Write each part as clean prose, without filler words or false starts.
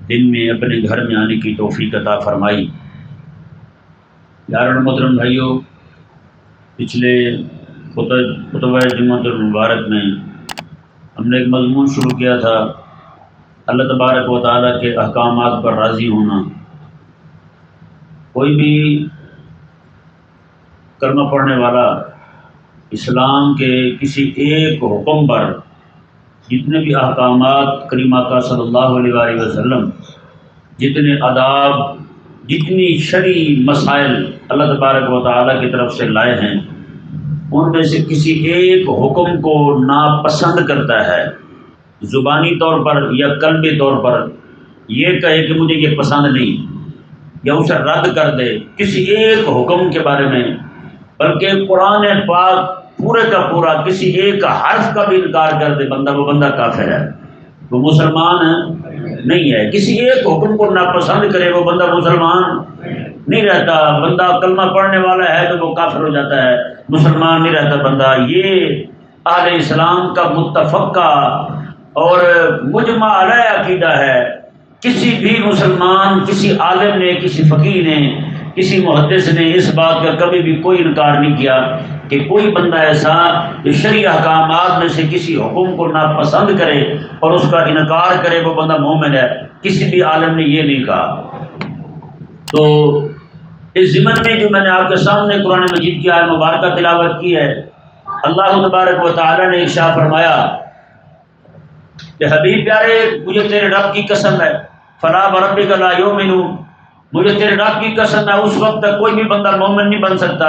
دن میں اپنے گھر میں آنے کی توفیق عطا فرمائی۔ یارو محترم بھائیوں، پچھلے خطبہ جمعۃ المبارک میں ہم نے ایک مضمون شروع کیا تھا، اللہ تبارک و تعالیٰ کے احکامات پر راضی ہونا۔ کوئی بھی کلمہ پڑھنے والا اسلام کے کسی ایک حکم پر، جتنے بھی احکامات کریم آقا صلی اللہ علیہ وآلہ وسلم، جتنے آداب، جتنی شرعی مسائل اللہ تبارک و تعالیٰ کی طرف سے لائے ہیں، ان میں سے کسی ایک حکم کو ناپسند کرتا ہے، زبانی طور پر یا قلبی طور پر یہ کہے کہ مجھے یہ پسند نہیں، یا اسے رد کر دے کسی ایک حکم کے بارے میں، بلکہ قرآن پاک پورے کا پورا کسی ایک حرف کا بھی انکار کر دے، وہ بندہ کافر ہے، وہ مسلمان نہیں ہے۔ کسی ایک حکم کو ناپسند کرے وہ بندہ مسلمان نہیں رہتا۔ بندہ کلمہ پڑھنے والا ہے تو وہ کافر ہو جاتا ہے، مسلمان نہیں رہتا بندہ۔ یہ اہل اسلام کا متفقہ اور مجمع علیہ عقیدہ ہے۔ کسی بھی مسلمان، کسی عالم نے، کسی فقیہ نے، کسی محدث نے اس بات کا کبھی بھی کوئی انکار نہیں کیا کہ کوئی بندہ ایسا جو شرعی احکامات میں سے کسی حکم کو ناپسند کرے اور اس کا انکار کرے وہ بندہ مومن ہے۔ کسی بھی عالم نے یہ نہیں کہا۔ تو اس ضمن میں جو میں نے آپ کے سامنے قرآن مجید کی آیت مبارکہ تلاوت کی ہے، اللہ تبارک و تعالی نے ارشاد فرمایا کہ حبیب پیارے، مجھے تیرے رب کی قسم ہے، فلا وربک لا یؤمنون، مجھے تیرے رب کی قسم ہے، اس وقت تک کوئی بھی بندہ مومن نہیں بن سکتا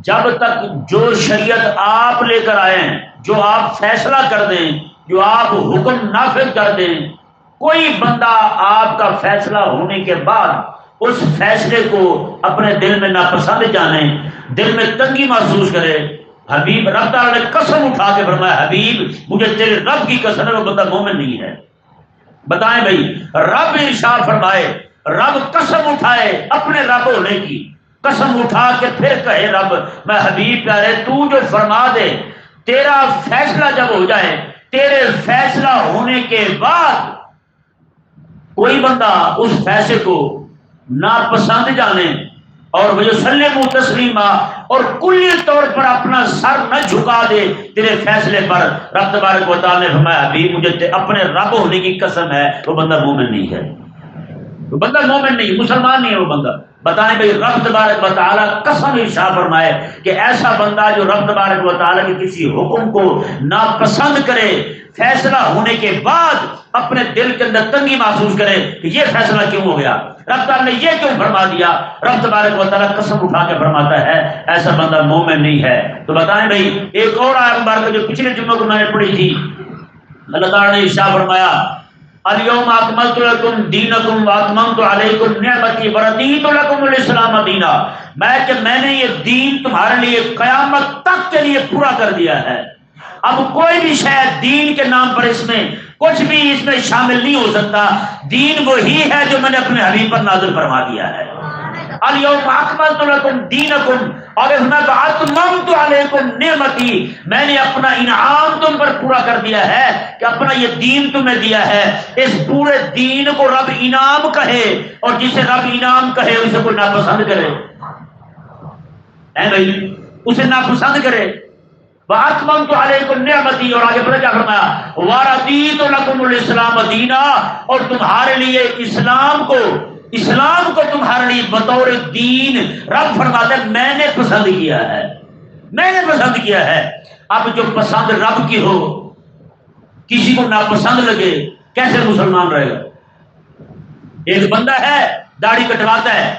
جب تک جو شریعت آپ لے کر آئے ہیں، جو آپ فیصلہ کر دیں، جو آپ حکم نافذ کر دیں، کوئی بندہ آپ کا فیصلہ ہونے کے بعد اس فیصلے کو اپنے دل میں ناپسند جانے، دل میں تنگی محسوس کرے، حبیب رب تعالیٰ نے قسم اٹھا کے فرمایا حبیب مجھے تیرے رب کی قسم ہے، وہ بندہ مومن نہیں ہے۔ بتائیں بھائی، رب ارشاد فرمائے، رب قسم اٹھائے اپنے رب ہونے کی، قسم اٹھا کے پھر کہے رب میں حبیب پیارے تو جو فرما دے، تیرا فیصلہ جب ہو جائے، تیرے فیصلہ ہونے کے بعد کوئی بندہ اس فیصلے کو ناپسند جانے اور وَيُسَلِّمُ تسلیما اور کلی طور پر اپنا سر نہ جھکا دے تیرے فیصلے پر، رب تبارک و تعالیٰ نے فرمایا حبیب مجھے اپنے رب ہونے کی قسم ہے، وہ بندہ مومن نہیں ہے، وہ بندہ مومن نہیں، مسلمان نہیں ہے وہ بندہ۔ بتائیں بھائی، رب تبارک و تعالیٰ قسم ارشاد فرمائے کہ ایسا بندہ جو رب تبارک و تعالیٰ کے کسی حکم کو ناپسند کرے، فیصلہ ہونے کے بعد اپنے دل کے اندر تنگی محسوس کرے کہ یہ فیصلہ کیوں ہو گیا، رب تعالیٰ نے یہ کیوں فرما دیا، رب تبارک و تعالیٰ قسم اٹھا کے فرماتا ہے ایسا بندہ مومن نہیں ہے۔ تو بتائیں بھائی، ایک اور آیت مبارکہ جو پچھلے جمعے کو میں نے پڑھی تھی، اللہ تعالیٰ نے ارشاد فرمایا اليوم اکملت لکم دینکم واتممت علیکم نعمتی ورضیت لکم الاسلام دینا، میں نے یہ دین تمہارے لیے قیامت تک کے لیے پورا کر دیا ہے۔ اب کوئی بھی شاید دین کے نام پر اس میں کچھ بھی اس میں شامل نہیں ہو سکتا، دین وہی ہے جو میں نے اپنے حبیب پر نازل فرما دیا ہے۔ اليوم اکملت لکم دینکم اور اتممت علیکم نعمتی، میں نے اپنا انعام تم پر پورا کر دیا ہے کہ اپنا یہ دین تمہیں دیا ہے۔ اس پورے دین کو رب انعام کہے، اور جسے رب انعام کہے اسے کوئی ناپسند کرے، اے بھائی اسے ناپسند کرے۔ وَأَتْمَمْتُ عَلَيْكُمْ نِعْمَتِي، اور آگے پتہ کیا فرمایا، وَرَضِيتُ لَكُمُ الْإِسْلَامَ دِينًا، اور تمہارے لیے اسلام کو تمہارے لیے بطور دین رب فرماتا ہے میں نے پسند کیا ہے، میں نے پسند کیا ہے۔ اب جو پسند رب کی ہو کسی کو ناپسند لگے، کیسے مسلمان رہے گا؟ ایک بندہ ہے داڑھی کٹواتا ہے،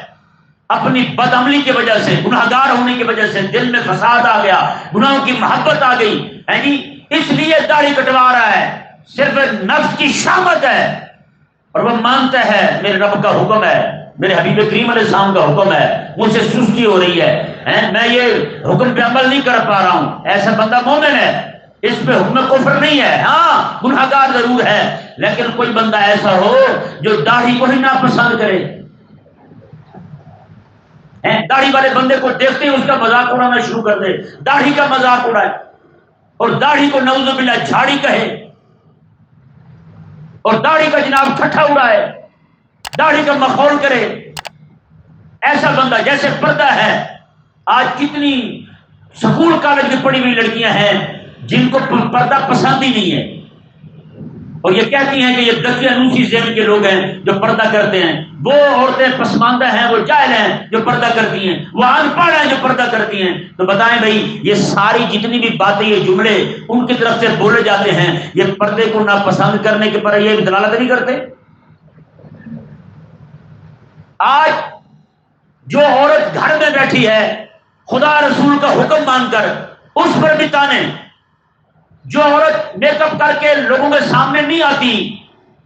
اپنی بد عملی کی وجہ سے، گناہگار ہونے کی وجہ سے دل میں فساد آ گیا، گناہوں کی محبت آ گئی ہے جی، اس لیے داڑھی کٹوا رہا ہے، صرف نفس کی شہوت ہے، اور وہ مانتا ہے میرے رب کا حکم ہے، میرے حبیب کریم علیہ السلام کا حکم ہے، مجھ سے سستی ہو رہی ہے، میں یہ حکم پہ عمل نہیں کر پا رہا ہوں۔ ایسا بندہ مومن ہے، اس پہ حکم کفر نہیں ہے، ہاں گناہگار ضرور ہے، لیکن کوئی بندہ ایسا ہو جو داڑھی کو ہی ناپسند کرے، داڑھی والے بندے کو دیکھتے ہی اس کا مذاق اڑانا شروع کر دے، داڑھی کا مذاق اڑائے اور داڑھی کو نعوذ باللہ جھاڑی کہے اور داڑھی کا جناب ٹھٹھا اڑائے، داڑھی کا مخول کرے، ایسا بندہ جیسے پردہ ہے۔ آج کتنی سکول کالج میں پڑھی ہوئی لڑکیاں ہیں جن کو پردہ پسند ہی نہیں ہے، اور یہ کہتی ہیں کہ یہ دقیانوسی ذہن کے لوگ ہیں جو پردہ کرتے ہیں۔ وہ عورتیں پسماندہ ہیں، وہ جاہل ہیں جو پردہ کرتی ہیں، وہ ان پڑھ ہیں جو پردہ کرتی ہیں۔ تو بتائیں بھائی، یہ ساری جتنی بھی باتیں، یہ جملے ان کی طرف سے بولے جاتے ہیں، یہ پردے کو ناپسند کرنے کے پر یہ دلالت نہیں کرتے؟ آج جو عورت گھر میں بیٹھی ہے خدا رسول کا حکم مان کر، اس پر بھی تانے۔ جو عورت میک اپ کر کے لوگوں کے سامنے نہیں آتی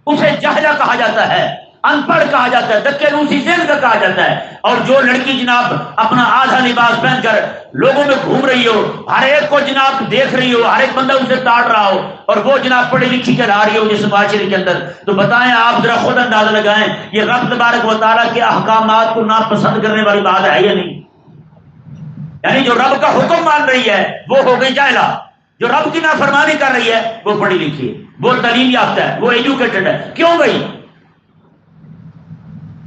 اسے جاہلہ کہا جاتا ہے، ان پڑھ کہا جاتا ہے، دقیانوسی ذہن کا کہا جاتا ہے۔ اور جو لڑکی جناب اپنا آدھا لباس پہن کر لوگوں میں گھوم رہی ہو، ہر ایک کو جناب دیکھ رہی ہو، ہر ایک بندہ اسے تاڑ رہا ہو، اور وہ جناب پڑھی لکھی کر آ رہی ہو جس معاشرے کے اندر، تو بتائیں آپ ذرا خود اندازہ لگائیں یہ رب تبارک و تعالیٰ کے احکامات کو ناپسند کرنے والی بات ہے یا نہیں؟ یعنی جو رب کا حکم مان رہی ہے وہ ہو گئی جاہلہ، جو رب کی نافرمانی کر رہی ہے وہ پڑھی لکھی ہے، وہ تعلیم یافتہ ہے، وہ ایجوکیٹڈ ہے۔ کیوں گئی؟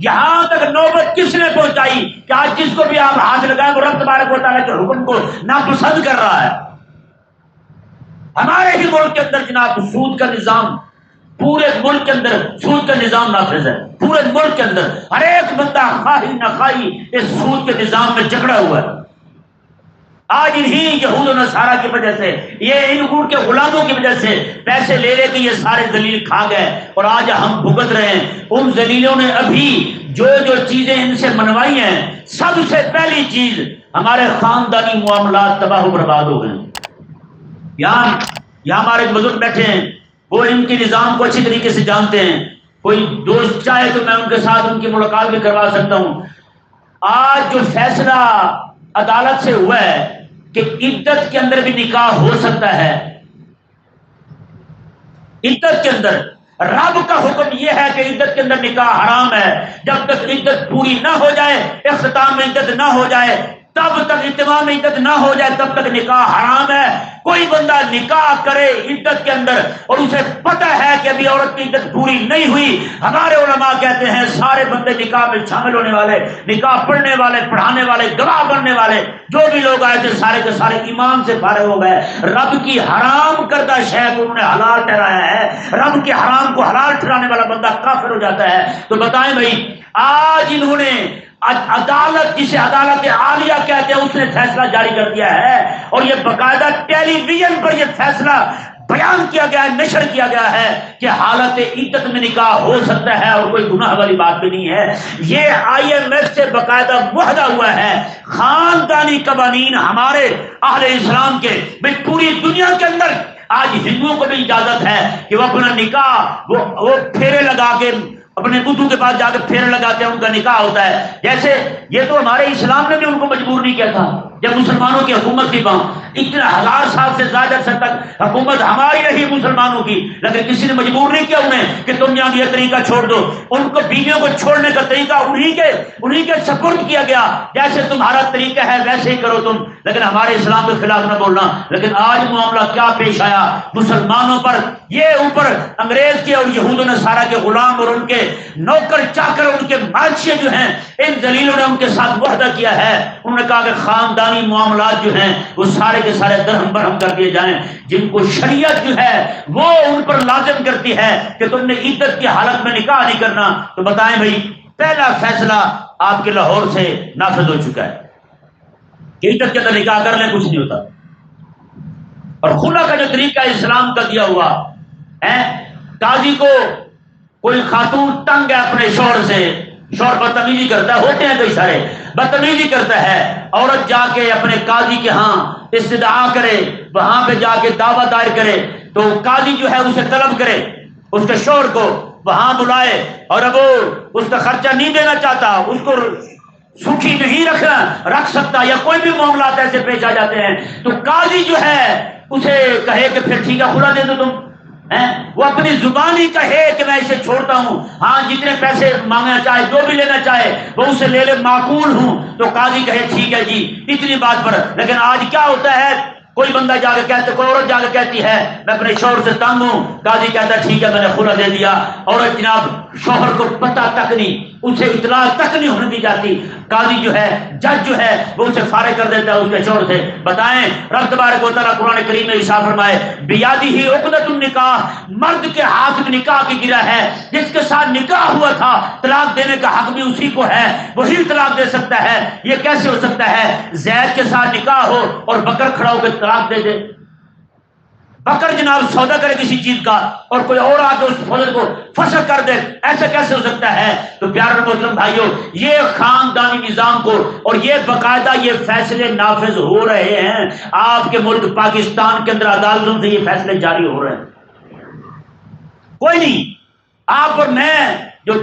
یہاں تک نوبت کس نے پہنچائی کہ آج جس کو بھی آپ ہاتھ لگائیں وہ رب تبارک و تعالیٰ کے حکم کو ناپسند کر رہا ہے۔ ہمارے ہی ملک کے اندر جناب سود کا نظام، پورے ملک کے اندر سود کا نظام نافذ ہے، پورے ملک کے اندر ہر ایک بندہ خواہی نہ خواہی اس سود کے نظام میں جکڑا ہوا ہے۔ آج انہی یہود و نصارہ کی وجہ سے، یہ ان کے غلاموں کی وجہ سے پیسے لے لے کے یہ سارے ذلیل کھا گئے، اور آج ہم بھگت رہے ہیں۔ ان ذلیلوں نے ابھی جو چیزیں ان سے منوائی ہیں، سب سے پہلی چیز ہمارے خاندانی معاملات تباہ و برباد ہو گئے۔ یہاں ہمارے بزرگ بیٹھے ہیں، وہ ان کے نظام کو اچھی طریقے سے جانتے ہیں، کوئی دوست چاہے تو میں ان کے ساتھ ان کی ملاقات بھی کروا سکتا ہوں۔ آج جو فیصلہ عدالت سے ہوا ہے کہ عدت کے اندر بھی نکاح ہو سکتا ہے، عدت کے اندر رب کا حکم یہ ہے کہ عدت کے اندر نکاح حرام ہے، جب تک عدت پوری نہ ہو جائے، اختتام میں عدت نہ ہو جائے، تب تک اتمام میں عدت نہ ہو جائے تب تک نکاح حرام ہے۔ کوئی بندہ نکاح کرے عدت کے اندر اور اسے پتہ ہے کہ ابھی عورت کی عدت پوری نہیں ہوئی، ہمارے علماء کہتے ہیں سارے بندے نکاح میں شامل ہونے والے، نکاح پڑھنے والے، پڑھانے والے، گواہ بننے والے جو بھی لوگ آئے تھے سارے کے سارے ایمان سے فارغ ہو گئے۔ رب کی حرام کردہ شے کو انہوں نے حلال ٹھہرایا ہے، رب کے حرام کو حلال ٹھہرانے والا بندہ کافر ہو جاتا ہے۔ تو بتائیں بھائی، آج انہوں نے عدالت، جسے عدالت عالیہ کہتے ہیں، اس نے فیصلہ جاری کر دیا ہے، اور یہ باقاعدہ ٹیلی ویژن پر یہ فیصلہ بیان کیا گیا ہے، نشر کیا گیا ہے کہ حالت عدت میں نکاح ہو سکتا ہے اور کوئی گناہ والی بات بھی نہیں ہے۔ یہ IMF سے باقاعدہ معاہدہ ہوا ہے۔ خاندانی قوانین ہمارے اہل اسلام کے، بھئی پوری دنیا کے اندر آج ہندوؤں کو بھی اجازت ہے کہ وہ اپنا نکاح وہ پھیرے لگا کے اپنے بدھو کے پاس جا کے پھیرے لگاتے ہیں، ان کا نکاح ہوتا ہے۔ جیسے یہ تو ہمارے اسلام نے بھی ان کو مجبور نہیں کیا تھا، جب مسلمانوں کی حکومت تھی وہاں اتنا 1000 سال سے زیادہ عرصے تک حکومت ہماری رہی مسلمانوں کی، لیکن کسی نے مجبور نہیں کیا انہیں کہ تم یہاں یہ طریقہ چھوڑ دو۔ ان کو بیویوں کو چھوڑنے کا طریقہ انہی کے سپرد کیا گیا، جیسے تمہارا طریقہ ہے ویسے ہی کرو تم، لیکن ہمارے اسلام کے خلاف نہ بولنا۔ لیکن آج معاملہ کیا پیش آیا، مسلمانوں پر یہ اوپر انگریز کے اور یہود و نصارہ کے غلام اور ان کے نوکر چاکر، ان کے ماشیے جو ہیں، ان ذلیلوں نے ان کے ساتھ معاہدہ کیا ہے۔ انہوں نے کہا کہ خاندانی معاملات جو ہیں وہ سارے کے سارے درہم برہم کر دیے جائیں، جن کو شریعت جو ہے وہ ان پر لازم کرتی ہے کہ تم نے عدت کی حالت میں نکاح نہیں کرنا۔ تو بتائیں بھائی، پہلا فیصلہ آپ کے لاہور سے نافذ ہو چکا ہے کہ عدت کے اندر نکاح کر لیں، کچھ نہیں ہوتا۔ اور خلا کا جو طریقہ اسلام کا دیا ہوا ہے، قاضی کو کوئی خاتون تنگ ہے اپنے شوہر سے، شوہر بدتمیزی کرتا ہے، ہوتے ہیں کئی سارے، بدتمیزی کرتا ہے، عورت جا کے اپنے قاضی کے ہاں استدعا کرے، وہاں پہ جا کے دعویٰ دائر کرے، تو قاضی جو ہے اسے طلب کرے، اس کے شوہر کو وہاں بلائے، اور اب وہ اس کا خرچہ نہیں دینا چاہتا، اس کو سکھی نہیں رکھ سکتا، یا کوئی بھی معاملات ایسے پیش آ جاتے ہیں، تو قاضی جو ہے اسے کہے کہ پھر ٹھیک ہے خلا دے دو تم، وہ اپنی زبان ہی کہے کہ میں اسے چھوڑتا ہوں، ہاں جتنے پیسے مانگنا چاہے، جو بھی لینا چاہے وہ اسے لے لے، معقول ہوں، تو قاضی کہے ٹھیک ہے جی اتنی بات پر۔ لیکن آج کیا ہوتا ہے، کوئی بندہ جا کے کہتے، کوئی عورت جا کے کہتی ہے میں اپنے شوہر سے تنگ ہوں، قاضی کہتا ہے ٹھیک ہے میں نے خلا دے دیا، عورت جناب شوہر کو پتہ تک نہیں، اسے اطلاع تک نہیں ہونے دی جاتی، قاضی جو ہے، جج جو ہے وہ اسے فارغ کر دیتا ہے اس کے شوہر سے۔ بتائیں رب تبارک و تعالیٰ قرآن کریم میں ارشاد فرمائے بیادہ عقدۃ النکاح، مرد کے ہاتھ میں نکاح کی گرہ ہے، جس کے ساتھ نکاح ہوا تھا طلاق دینے کا حق بھی اسی کو ہے، وہی طلاق دے سکتا ہے۔ یہ کیسے ہو سکتا ہے زید کے ساتھ نکاح ہو اور بکر کھڑا ہو کے طلاق دے دے؟ بکر جناب سودا کرے کسی چیز کا اور کوئی اور آ کے اس سودے کو فسخ کر دے، ایسا کیسے ہو سکتا ہے؟ تو پیارے مسلم بھائیوں، یہ خاندانی نظام کو اور یہ باقاعدہ یہ فیصلے نافذ ہو رہے ہیں، آپ کے ملک پاکستان کے اندر عدالتوں سے یہ فیصلے جاری ہو رہے ہیں۔ کوئی نہیں، آپ اور میں جو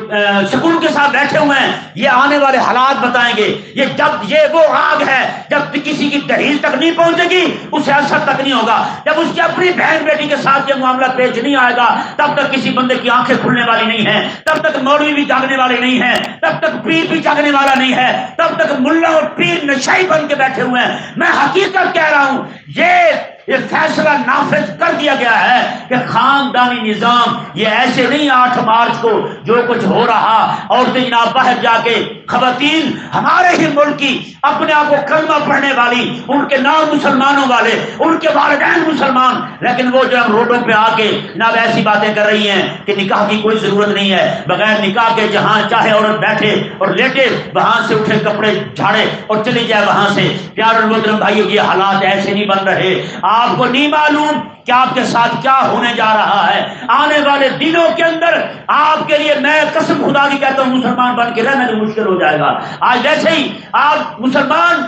سکون کے ساتھ بیٹھے ہوئے ہیں یہ آنے والے حالات بتائیں گے۔ یہ وہ آگ ہے جب کسی کی دہلیز تک نہیں پہنچے گی اسے اثر تک نہیں ہوگا، جب اس کی اپنی بہن بیٹی کے ساتھ یہ معاملہ پیش نہیں آئے گا تب تک کسی بندے کی آنکھیں کھلنے والی نہیں ہیں، تب تک مولوی بھی جاگنے والے نہیں ہیں، تب تک پیر بھی جاگنے والا نہیں ہے، تب تک ملا اور پیر نشائی بن کے بیٹھے ہوئے ہیں۔ میں حقیقت کہہ رہا ہوں، یہ فیصلہ نافذ کر دیا گیا ہے کہ خاندانی نظام یہ ایسے نہیں 8 مارچ کو جو کچھ ہو رہا، عورتیں جناب باہر جا کے، خواتین ہمارے ہی ملک کی اپنے آپ کو کلمہ پڑھنے والی، ان کے نام مسلمانوں والے، ان کے والدین مسلمان، لیکن وہ جو روڈوں پہ آ کے جناب ایسی باتیں کر رہی ہیں کہ نکاح کی کوئی ضرورت نہیں ہے، بغیر نکاح کے جہاں چاہے عورت بیٹھے اور لیٹے، وہاں سے اٹھے کپڑے جھاڑے اور چلی جائے وہاں سے۔ پیارے محترم بھائیو، یہ حالات ایسے نہیں بن رہے، آپ کو نہیں معلوم کہ آپ کے ساتھ کیا ہونے جا رہا ہے آنے والے دنوں کے اندر۔ آپ کے لیے میں قسم خدا کی کہتا ہوں مسلمان بن کے رہنا بھی مشکل ہو جائے گا۔ آج ویسے ہی آپ مسلمان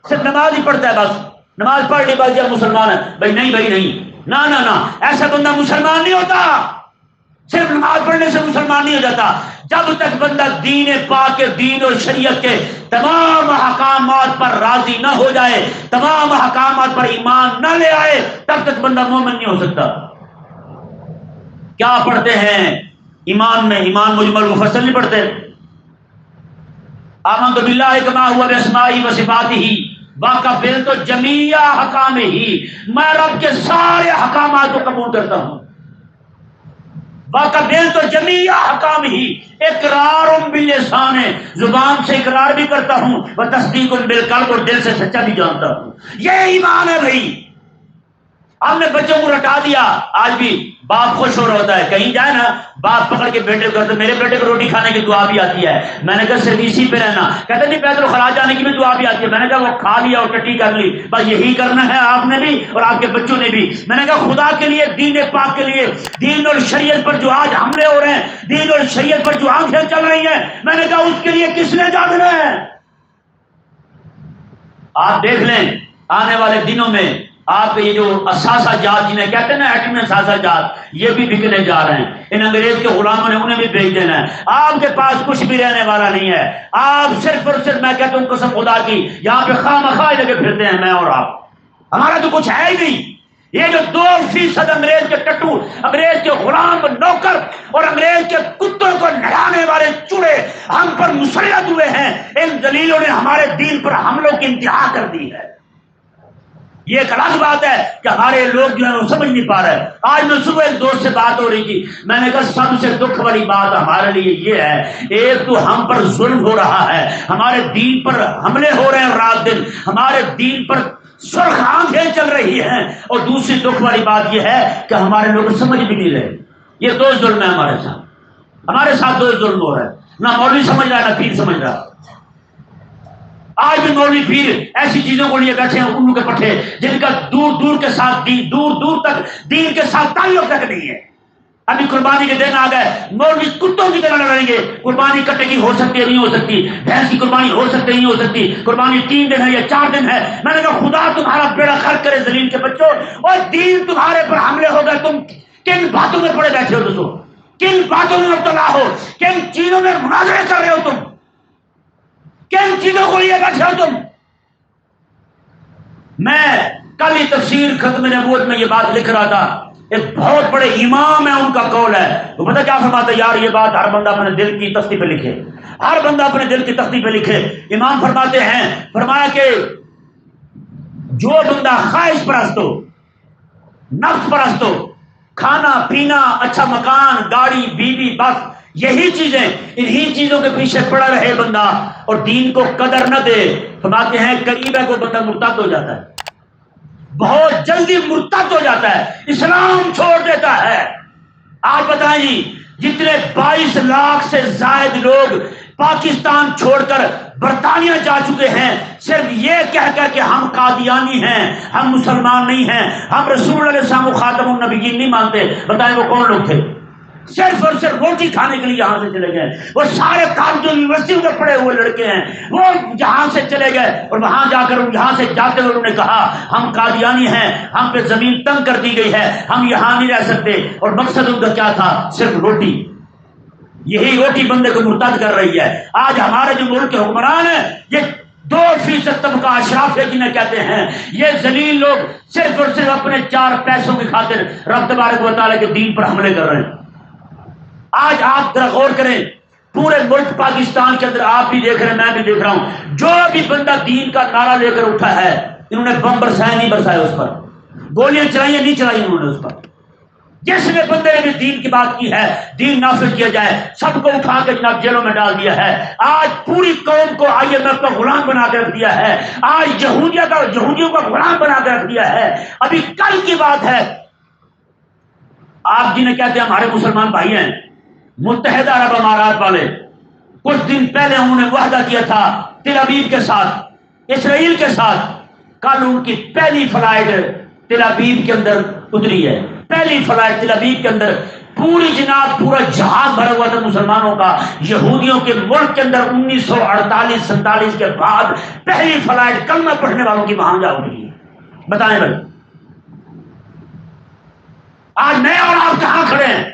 صرف نماز ہی پڑھتا ہے، بس نماز پڑھ لی بس جب مسلمان ہے، بھائی نہیں، نہ ایسا بندہ مسلمان نہیں ہوتا، صرف نماز پڑھنے سے مسلمان نہیں ہو جاتا۔ جب تک بندہ دین پاک کے، دین اور شریعت کے تمام احکامات پر راضی نہ ہو جائے، تمام احکامات پر ایمان نہ لے آئے، تب تک بندہ مومن نہیں ہو سکتا۔ کیا پڑھتے ہیں ایمان میں؟ ایمان مجمل مفصل نہیں پڑھتے۔ آمنت باللہ کما ہوا باسمائہ و صفاتہ وقبلت جمیع احکامہ، میں رب کے سارے احکامات کو قبول کرتا ہوں۔ وقبلت جمیع احکامہ، اقرار باللسان، زبان سے اقرار بھی کرتا ہوں، و تصدیق بالقلب، اور دل سے سچا بھی جانتا ہوں۔ یہ ایمان ہے بھائی۔ ہم نے بچوں کو رٹا دیا، آج بھی باپ خوش ہو رہا ہوتا ہے، کہیں جائے نا باپ پکڑ کے بیٹے کو کہتے میرے بیٹے کو روٹی کھانے کی دعا بھی آتی ہے۔ میں نے کہا صرف اسی پہ رہنا، کہتے نہیں پیدل خراج جانے کی بھی دعا بھی آتی ہے۔ میں نے کہا وہ کھا لیا اور ٹٹی کر لی، بس یہی کرنا ہے آپ نے بھی اور آپ کے بچوں نے بھی۔ میں نے کہا خدا کے لیے، دین پاک کے لیے، دین اور شریعت پر جو آج حملے ہو رہے ہیں، دین اور شریعت پر جو آنکھیں چل رہی ہیں، میں نے کہا اس کے لیے کس نے جاگنا ہے؟ آپ دیکھ لیں آنے والے دنوں میں آپ کے یہ جو اثاثہ جات جنہیں کہتے ہیں نا ایٹمی اثاثہ جات، یہ بھی بکنے جا رہے ہیں۔ ان انگریز کے غلاموں نے انہیں بھی بھیج دینا ہے۔ آپ کے پاس کچھ بھی رہنے والا نہیں ہے۔ آپ صرف اور صرف، میں کہتا ہوں قسم خدا کی، یہاں پہ خواہ مخواہ لگے پھرتے ہیں میں اور آپ، ہمارا تو کچھ ہے ہی نہیں۔ یہ جو 2% انگریز کے ٹٹو، انگریز کے غلام نوکر اور انگریز کے کتوں کو نہلانے والے چوڑے ہم پر مسلط ہوئے ہیں، ان دلیلوں نے ہمارے دین پر حملوں کی انتہا کر دی ہے۔ یہ ایک الگ بات ہے کہ ہمارے لوگ جو ہیں وہ سمجھ نہیں پا رہے۔ آج میں صبح ایک دوست سے بات ہو رہی تھی، میں نے کہا سب سے دکھ والی بات ہمارے لیے یہ ہے، ایک تو ہم پر ظلم ہو رہا ہے، ہمارے دین پر حملے ہو رہے ہیں رات دن، ہمارے دین پر سرخ آنکھیں چل رہی ہیں، اور دوسری دکھ والی بات یہ ہے کہ ہمارے لوگ سمجھ بھی نہیں رہے۔ یہ دو ظلم ہے ہمارے ساتھ دو ظلم ہو رہا ہے، نہ مولوی سمجھ رہا ہے نہ پیر سمجھ رہا۔ آج بھی مولوی پیر ایسی چیزوں کو لیے بیٹھے ہیں الو کے پٹھے، جن کا دور دور کے ساتھ دور دور تک دین کے ساتھ تعلق تک نہیں ہے۔ ابھی قربانی کے دن آ گئے، مولوی کتوں کی طرح لڑیں گے، قربانی کٹے کی ہو سکتی ہے نہیں ہو سکتی، بھینس کی قربانی ہو سکتی نہیں ہو سکتی، قربانی 3 دن ہے یا 4 دن ہے۔ میں نے کہا خدا تمہارا بیڑا غرق کرے زمین کے بچوں، اور دین تمہارے پر حملے ہو گئے، تم کن باتوں میں پڑے بیٹھے ہو؟ دوستوں کن باتوں میں مبتلا ہو، کن چیزوں میں مناظرے کر رہے ہو تم، کن چیزوں کو لیے بیٹھے ہو تم؟ میں کل ہی تفسیر ختم نبوت میں یہ بات لکھ رہا تھا، ایک بہت بڑے امام ہے، ان کا قول ہے، وہ پتہ کیا فرماتا ہے؟ یار یہ بات ہر بندہ اپنے دل کی تختی پہ لکھے، ہر بندہ اپنے دل کی تختی پہ لکھے۔ امام فرماتے ہیں، فرمایا کہ جو بندہ خواہش پرست ہو، نفس پرست ہو، کھانا پینا، اچھا مکان، گاڑی، بیوی، بس یہی چیزیں، انہی چیزوں کے پیچھے پڑا رہے بندہ اور دین کو قدر نہ دے، فرماتے ہیں قریب ہے کوئی بندہ مرتد ہو جاتا ہے، بہت جلدی مرتد ہو جاتا ہے، اسلام چھوڑ دیتا ہے۔ آج بتائیں جی، جتنے 22 لاکھ سے زائد لوگ پاکستان چھوڑ کر برطانیہ جا چکے ہیں، صرف یہ کہہ کر کہ ہم قادیانی ہیں، ہم مسلمان نہیں ہیں، ہم رسول اللہ علیہ السلام کو خاتم النبیین نہیں مانتے، بتائیں وہ کون لوگ تھے؟ صرف اور صرف روٹی کھانے کے لیے یہاں سے چلے گئے۔ وہ سارے کالجوں یونیورسٹیوں میں پڑھے ہوئے لڑکے ہیں، وہ یہاں سے چلے گئے اور وہاں جا کر یہاں سے جاتے ہوئے انہوں نے کہا ہم قادیانی ہیں، ہم پہ زمین تنگ کر دی گئی ہے، ہم یہاں نہیں رہ سکتے، اور مقصد ان کا کیا تھا؟ صرف روٹی۔ یہی روٹی بندے کو مرتد کر رہی ہے۔ آج ہمارے جو ملک کے حکمران ہیں، یہ 2% طبقہ اشراف جنہیں کہتے ہیں، یہ ذلیل لوگ صرف اور صرف اپنے 4 پیسوں کی خاطر رب تبارک و تعالیٰ کے دین پر حملے کر رہے ہیں۔ آج آپ ذرا غور کریں، پورے ملک پاکستان کے اندر آپ بھی دیکھ رہے ہیں، میں بھی دیکھ رہا ہوں، جو بھی بندہ دین کا نعرہ لے کر اٹھا ہے، انہوں نے بم برسائے نہیں برسائے اس پر، گولیاں چلائی نہیں چلائی انہوں نے اس پر۔ جس نے بندے نے بھی دین کی بات کی ہے، دین نافذ کیا جائے، سب کو اٹھا کے جناب جیلوں میں ڈال دیا ہے۔ آج پوری قوم کو IMF کا غلام بنا کے رکھ دیا ہے، آج یہودیوں کا غلام بنا کے رکھ دیا ہے۔ ابھی کل کی بات ہے، آپ جنہیں کہتے ہیں ہمارے مسلمان بھائی ہیں، متحدہ عرب امارات والے، کچھ دن پہلے انہوں نے وعدہ کیا تھا تل ابیب کے ساتھ، اسرائیل کے ساتھ۔ کل ان کی پہلی فلائٹ تل ابیب کے اندر اتری ہے، پہلی فلائٹ تل ابیب کے اندر، پوری جناب پورا جہاز بھرا ہوا تھا مسلمانوں کا، یہودیوں کے ملک کے اندر 1948-47 کے بعد پہلی فلائٹ کلمہ پڑھنے والوں کی وہاں جا اتری ہے۔ بتائیں بھائی، آج میں اور آپ کہاں کھڑے ہیں؟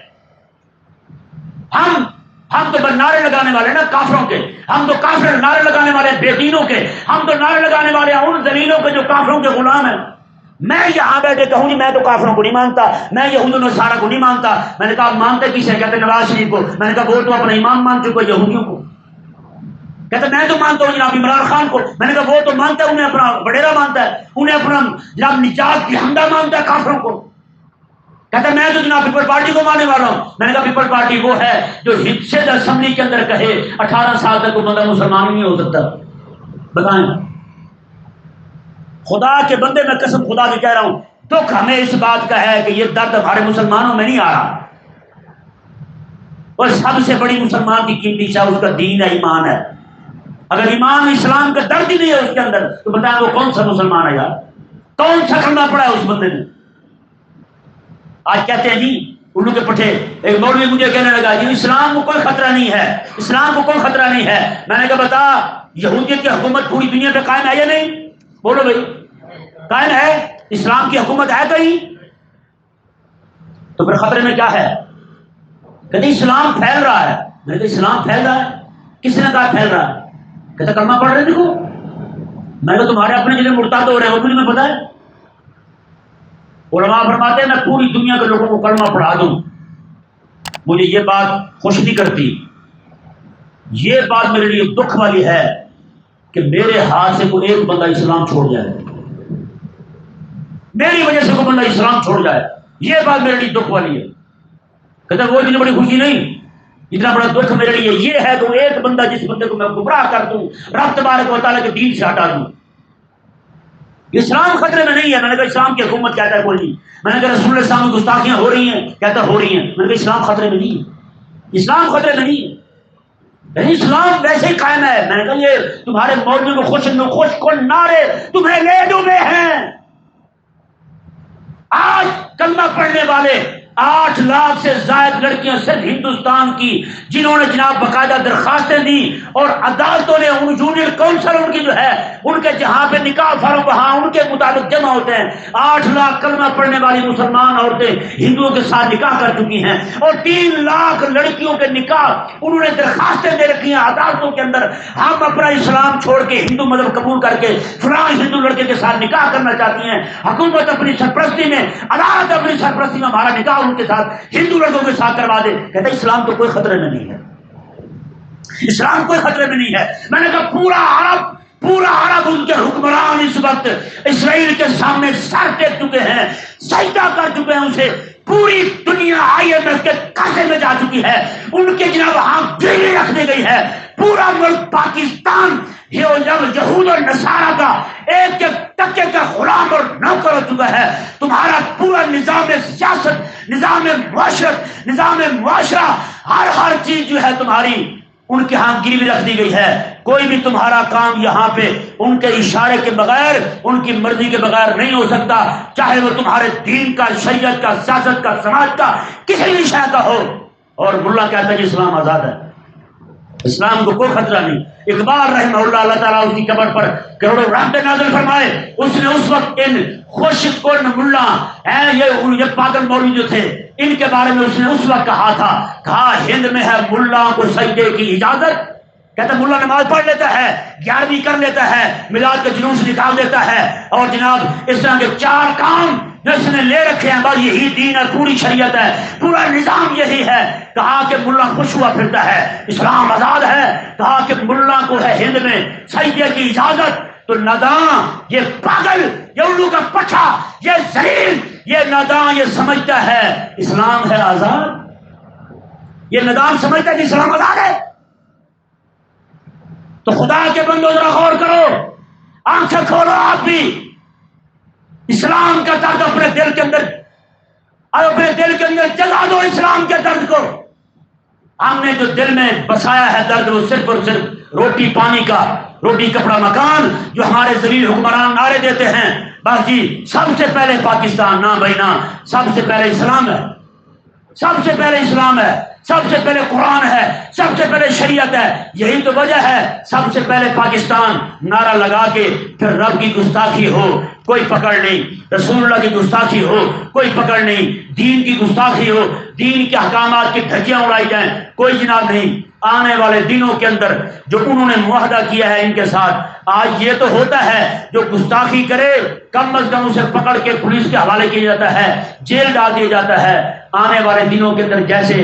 ہم تو نعرے لگانے والے نا کافروں کے، ہم تو کافر نعرے لگانے والے بے دینوں کے، ہم تو نعرے لگانے والے ان ذلیلوں کے جو کافروں کے غلام ہیں۔ میں یہاں بیٹھے کہوں گی میں تو کافروں کو نہیں مانتا، میں یہود و نصارہ کو نہیں مانتا۔ میں نے کہا مانتے کسے؟ کہتے نواز شریف کو۔ میں نے کہا وہ تو اپنا امام مان چکے یہودیوں کو۔ کہتے میں تو مانتا ہوں جناب عمران خان کو۔ میں نے کہا وہ تو مانتا ہے، انہیں اپنا وڈیرا مانتا ہے، انہیں اپنا جناب نجات کی حمدہ مانتا ہے کافروں کو۔ کہتا میں تو جناب پیپل پارٹی کو ماننے والا ہوں۔ میں نے کہا پیپل پارٹی وہ ہے جو حصے اسمبلی کے اندر کہے 18 سال تک کوئی بندہ مسلمان نہیں ہو سکتا۔ بتائیں، خدا کے بندے، میں قسم خدا کی کہہ رہا ہوں، دکھ ہمیں اس بات کا ہے کہ یہ درد ہمارے مسلمانوں میں نہیں آ رہا۔ اور سب سے بڑی مسلمان کی قیمتی شاہ اس کا دین ہے، ایمان ہے۔ اگر ایمان اسلام کا درد ہی نہیں ہے اس کے اندر تو بتائیں وہ کون سا مسلمان ہے یار؟ کون سا کلمہ پڑا ہے اس بندے نے؟ آج کہتے ہیں جی الو کے پٹھے، ایک مولوی مجھے کہنے لگا جی اسلام کو کوئی خطرہ نہیں ہے، اسلام کو کوئی خطرہ نہیں ہے۔ میں نے کہا بتا یہودیت کی حکومت پوری دنیا پہ قائم ہے یا نہیں؟ بولو بھائی، قائم ہے؟ اسلام کی حکومت ہے کہیں؟ تو پھر خطرے میں کیا ہے؟ کہتے اسلام پھیل رہا ہے۔ میں نے کہا اسلام پھیل رہا ہے؟ کس نے کہا پھیل رہا ہے؟ کہتے کلمہ پڑھ رہے دیکھو۔ میں نے کہا تمہارے اپنے جنہیں مرتد ہو رہے ہیں وہ بھی تمہیں پتا ہے؟ علماء فرماتے ہیں میں پوری دنیا کے لوگوں کو کلمہ پڑھا دوں، مجھے یہ بات خوش نہیں کرتی، یہ بات میرے لیے دکھ والی ہے کہ میرے ہاتھ سے کوئی ایک بندہ اسلام چھوڑ جائے، میری وجہ سے کوئی بندہ اسلام چھوڑ جائے، یہ بات میرے لیے دکھ والی ہے۔ کہتا وہ اتنی بڑی خوشی نہیں، اتنا بڑا دکھ میرے لیے یہ ہے کہ ایک بندہ جس بندے کو میں گمراہ کر دوں، رب تبارک و تعالیٰ کے دین سے ہٹا دوں۔ اسلام خطرے میں نہیں ہے۔ میں نے کہا اسلام کی حکومت کہتا ہے کوئی نہیں۔ میں نے کہا رسول اللہ السلام کی گستاخیاں ہو رہی ہیں، کہتا ہو رہی ہیں۔ میں نے کہا اسلام خطرے میں نہیں ہے، اسلام خطرے میں نہیں ہے، یعنی اسلام ویسے ہی قائم ہے۔ میں نے کہا یہ تمہارے مولوی کو خوش کن نعرے تمہیں لے ڈوبے ہیں۔ آج کلمہ پڑھنے والے 8 لاکھ سے زائد لڑکیاں صرف ہندوستان کی، جنہوں نے جناب باقاعدہ درخواستیں دی اور عدالتوں نے ان جونیئر کونسل ان کی جو ہے ان کے جہاں پہ نکاح فارم وہاں ان کے مطابق جمع ہوتے ہیں، 8 لاکھ کلمہ پڑھنے والی مسلمان عورتیں ہندوؤں کے ساتھ نکاح کر چکی ہیں، اور 3 لاکھ لڑکیوں کے نکاح انہوں نے درخواستیں دے رکھی ہیں عدالتوں کے اندر، ہم اپنا اسلام چھوڑ کے ہندو مذہب قبول کر کے فلاں ہندو لڑکے کے ساتھ نکاح کرنا چاہتی ہیں۔ حکومت اپنی سرپرستی میں، عدالت اپنی سرپرستی میں ہمارا نکاح ان کے ساتھ ہندو لڑکوں کے ساتھ کروا دے۔ کہتا اسلام تو کوئی خطرے میں نہیں ہے، اسلام کوئی خطرے میں نہیں ہے۔ میں نے کہا پورا عرب پورا عرب ان کے حکمران اس وقت اسرائیل کے سامنے سر ٹیک چکے ہیں، سجدہ کر چکے ہیں اسے. پوری دنیا IMF کے قصے میں جا چکی ہے، ان کے جناب وہاں گیری رکھ دی گئی ہے. پورا ملک پاکستان یہود اور نصارہ کا ایک ایک ٹکے کا غلام اور نوکر ہو چکا ہے. تمہارا پورا نظام سیاست، نظام معاشرت، نظام معاشرہ، ہر چیز جو ہے تمہاری ان کے ہاں گروی رکھ دی گئی ہے. کوئی بھی تمہارا کام یہاں پہ ان کے اشارے کے بغیر، ان کی مرضی کے بغیر نہیں ہو سکتا، چاہے وہ تمہارے دین کا، شریعت کا، سیاست کا، سماج کا، کسی بھی شے کا ہو. اور ملا کہتا ہے کہ اسلام آزاد ہے، اسلام کو کوئی خطرہ نہیں. اقبال رحمہ اللہ تعالیٰ اس کی قبر پر کروڑوں رحمتیں نازل فرمائے. اس نے اس وقت ان خوش کن ملا یہ پاگل مولوی جو تھے ان کے بارے میں اس نے اس وقت کہا ہند میں ہے ملا کو سجدے کی اجازت. کہتا ملا نماز پڑھ لیتا ہے، 11ویں کر لیتا ہے، میلاد کا جلوس نکال دیتا ہے، اور جناب اس طرح کے 4 کام جو اس نے لے رکھے ہیں، بس یہی دین ہے، پوری شریعت ہے، پورا نظام یہی ہے. کہا کہ ملا خوش ہوا پھرتا ہے، اسلام آزاد ہے. کہا کہ ملا کو ہے ہند میں سجدے کی اجازت. تو ناداں، یہ پاگل، یہ الو کا پٹھا، یہ ذلیل، یہ ناداں یہ سمجھتا ہے اسلام ہے آزاد. یہ ناداں سمجھتا ہے کہ اسلام آزاد ہے. تو خدا کے بندو ذرا غور کرو، آنکھیں کھولو. آپ بھی اسلام کا درد اپنے دل کے اندر جگا دو. اسلام کے درد کو ہم نے جو دل میں بسایا ہے درد، وہ صرف اور صرف روٹی پانی کا، روٹی کپڑا مکان، جو ہمارے ذلیل حکمران نعرے دیتے ہیں. بس جی سب سے پہلے پاکستان، نہ بھائی نہ، سب سے پہلے اسلام ہے، سب سے پہلے اسلام ہے، سب سے پہلے قرآن ہے، سب سے پہلے شریعت ہے. یہی تو وجہ ہے سب سے پہلے پاکستان نعرہ لگا کے پھر رب کی گستاخی ہو کوئی پکڑ نہیں، رسول اللہ کی گستاخی ہو کوئی پکڑ نہیں، دین کی گستاخی ہو، دین کے احکامات کی دھجیاں اڑائی جائیں کوئی جناب نہیں. آنے والے دنوں کے اندر جو انہوں نے معاہدہ کیا ہے ان کے ساتھ، آج یہ تو ہوتا ہے جو گستاخی کرے کم از کم اسے پکڑ کے پولیس کے حوالے کیا جاتا ہے، جیل ڈال دیا جاتا ہے. آنے والے دنوں کے اندر جیسے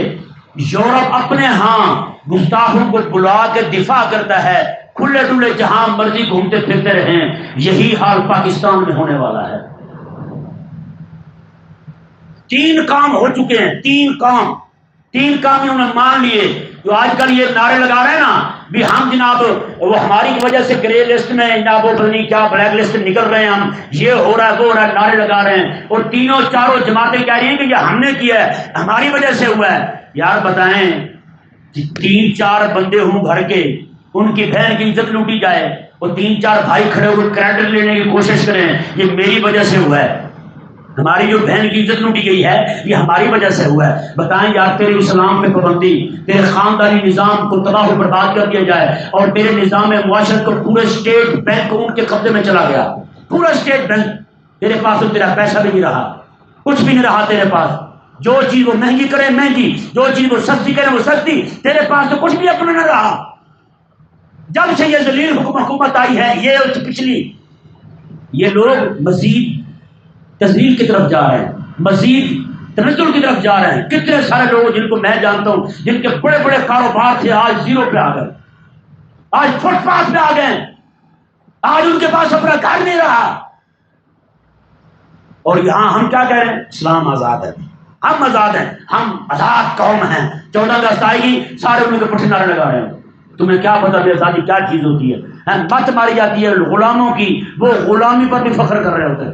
یورپ اپنے ہاں گستاخوں کو بلا کے دفاع کرتا ہے، کھلے ڈلے جہاں مرضی گھومتے پھرتے رہیں، یہی حال پاکستان میں ہونے والا ہے. 3 کام ہو چکے ہیں، 3 کام انہوں نے مان لیے. جو آج کل یہ نعرے لگا رہے ہیں نا بھی ہم جناب وہ ہماری وجہ سے گرے لسٹ میں جناب وہ نہیں کیا بلیک لسٹ نکل رہے ہیں، ہم یہ ہو رہا ہے وہ ہو رہا ہے، نعرے لگا رہے ہیں. اور تینوں چاروں جماعتیں کہہ رہی ہیں کہ یہ ہم نے کیا ہے، ہماری وجہ سے ہوا ہے. یار بتائیں 3-4 بندے ہوں گھر کے، ان کی بہن کی عزت لوٹی جائے اور 3-4 بھائی کھڑے ہوئے کریڈٹ لینے کی کوشش کریں یہ میری وجہ سے ہوا ہے، ہماری جو بہن کی عزت لوٹی گئی ہے یہ ہماری وجہ سے ہوا ہے. بتائیں یار تیرے اسلام میں پابندی، تیرے خاندانی نظام کو تباہ و برباد کر دیا جائے اور تیرے نظام معاشرت کو پورے اسٹیٹ بینک ان کے قبضے میں چلا گیا، پورا اسٹیٹ بینک، تیرے پاس تو تیرا پیسہ بھی نہیں رہا، کچھ بھی نہیں رہا تیرے پاس. جو چیز وہ مہنگی کرے مہنگی، جو چیز وہ سستی کرے وہ سستی، تیرے پاس تو کچھ بھی اپنا نہ رہا. جب سے یہ ذلیل حکومت آئی ہے یہ پچھلی، یہ لوگ مزید تذلیل کی طرف جا رہے ہیں، مزید تنزل کی طرف جا رہے ہیں. کتنے سارے لوگ جن کو میں جانتا ہوں جن کے بڑے بڑے کاروبار تھے آج 0 پہ آ گئے، آج فٹ پاتھ پہ آ گئے، آج ان کے پاس اپنا گھر نہیں رہا. اور یہاں ہم کیا کہہ رہے ہیں؟ اسلام آزاد ہے، ہم آزاد ہیں، ہم آزاد قوم ہیں. 14 اگست آئے گی سارے ان کے پٹھے نعرے لگا رہے ہیں. تمہیں کیا پتا بھی آزادی کیا چیز ہوتی ہے؟ مت ماری جاتی ہے غلاموں کی، وہ غلامی پر بھی فخر کر رہے ہوتے ہیں.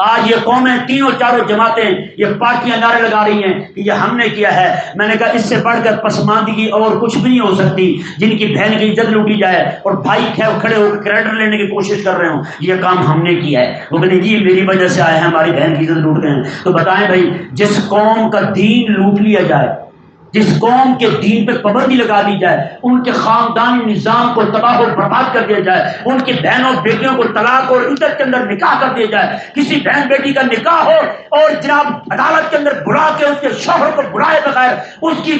آج یہ قومیں 3-4 جماعتیں یہ پارٹیاں نعرے لگا رہی ہیں کہ یہ ہم نے کیا ہے. میں نے کہا اس سے بڑھ کر پسماندگی اور کچھ بھی نہیں ہو سکتی. جن کی بہن کی عزت لوٹی جائے اور بھائی کھڑے ہو کے کریڈٹ لینے کی کوشش کر رہے ہوں، یہ کام ہم نے کیا ہے. وہ کہتے ہیں جی میری وجہ سے آئے ہیں، ہماری بہن کی عزت لوٹ گئے ہیں. تو بتائیں بھائی جس قوم کا دین لوٹ لیا جائے، جس قوم کے دین پہ پابندی لگا دی جائے، ان کے خاندانی نظام کو تباہ و برباد کر دیا جائے، ان کی بہنوں بیٹیوں کو طلاق اور عزت کے اندر نکاح کر دیا جائے، کسی بہن بیٹی کا نکاح ہو اور جناب عدالت کے اندر بلا کے اس کے شوہر کو برائے بغیر اس کی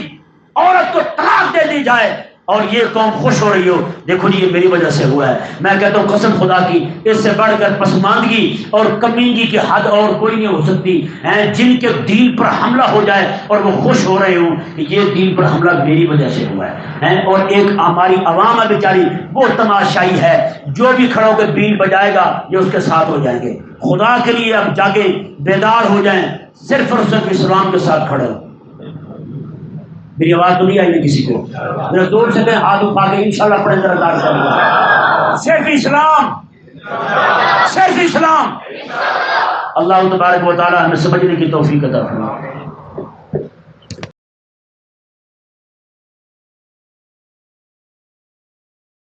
عورت کو طلاق دے دی جائے، اور یہ قوم خوش ہو رہی ہو، دیکھو جی یہ میری وجہ سے ہوا ہے. میں کہتا ہوں قسم خدا کی اس سے بڑھ کر پسماندگی اور کمینگی کی حد اور کوئی نہیں ہو سکتی. جن کے دین پر حملہ ہو جائے اور وہ خوش ہو رہے ہوں کہ یہ دین پر حملہ میری وجہ سے ہوا ہے. اور ایک ہماری عوام ہے بیچاری، وہ تماشائی ہے، جو بھی کھڑا ہو کے بیل بجائے گا یہ اس کے ساتھ ہو جائیں گے. خدا کے لیے اب جاگے، بیدار ہو جائیں، صرف اور صرف اسلام کے ساتھ کھڑے ہو. میری آواز تو نہیں آئی ہے کسی کو؟ میرا زور سے کہیں ہاتھ اٹھا کے انشاءاللہ اپنے درکار کریں گے. صرف اسلام، صرف اسلام. اللہ تبارک و تعالی ہمیں سمجھنے کی توفیق عطا فرمائے.